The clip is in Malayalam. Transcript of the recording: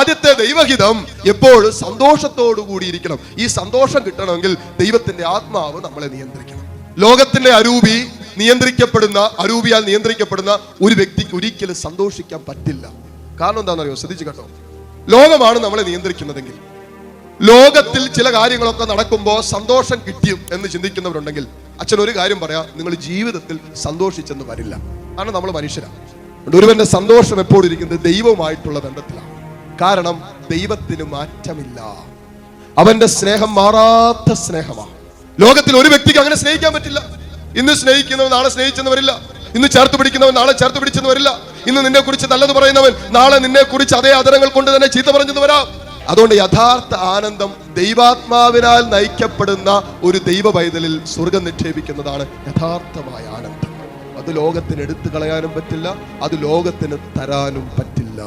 ആദ്യത്തെ ദൈവഹിതം എപ്പോഴും സന്തോഷത്തോടു കൂടിയിരിക്കണം. ഈ സന്തോഷം കിട്ടണമെങ്കിൽ ദൈവത്തിന്റെ ആത്മാവ് നമ്മളെ നിയന്ത്രിക്കണം. ലോകത്തിന്റെ അരൂപിയാൽ നിയന്ത്രിക്കപ്പെടുന്ന ഒരു വ്യക്തിക്ക് ഒരിക്കലും സന്തോഷിക്കാൻ പറ്റില്ല. കാരണം എന്താണെന്നറിയോ? ശ്രദ്ധിച്ചു കേട്ടോ. ലോകമാണ് നമ്മളെ നിയന്ത്രിക്കുന്നതെങ്കിൽ, ലോകത്തിൽ ചില കാര്യങ്ങളൊക്കെ നടക്കുമ്പോൾ സന്തോഷം കിട്ടിയും എന്ന് ചിന്തിക്കുന്നവരുണ്ടെങ്കിൽ, അച്ഛൻ ഒരു കാര്യം പറയാം, നിങ്ങൾ ജീവിതത്തിൽ സന്തോഷിച്ചെന്ന് വരില്ല. കാരണം നമ്മൾ മനുഷ്യരാണ്. ഒരുവന്റെ സന്തോഷം എപ്പോഴും ഇരിക്കുന്നത് ദൈവവുമായിട്ടുള്ള ബന്ധത്തിലാണ്. കാരണം ദൈവത്തിന് മാറ്റമില്ല. അവന്റെ സ്നേഹം മാറാത്ത സ്നേഹമാണ്. ലോകത്തിൽ ഒരു വ്യക്തിക്ക് അങ്ങനെ സ്നേഹിക്കാൻ പറ്റില്ല. ഇന്ന് സ്നേഹിക്കുന്നവൻ നാളെ സ്നേഹിച്ചെന്ന് വരില്ല. ഇന്ന് ചേർത്ത് പിടിക്കുന്നവൻ നാളെ ചേർത്ത് പിടിച്ചെന്ന് വരില്ല. ഇന്ന് നിന്നെ കുറിച്ച് നല്ലത് പറയുന്നവൻ നാളെ നിന്നെ കുറിച്ച് അതേ ആദരങ്ങൾ കൊണ്ട് തന്നെ ചീത്ത പറഞ്ഞെന്ന് വരാം. അതുകൊണ്ട് യഥാർത്ഥ ആനന്ദം ദൈവാത്മാവിനാൽ നയിക്കപ്പെടുന്ന ഒരു ദൈവ പൈതലിൽ സ്വർഗം നിക്ഷേപിക്കുന്നതാണ് യഥാർത്ഥമായ ആനന്ദം. അത് ലോകത്തിന് എടുത്തു കളയാനും പറ്റില്ല, അത് ലോകത്തിന് തരാനും പറ്റില്ല.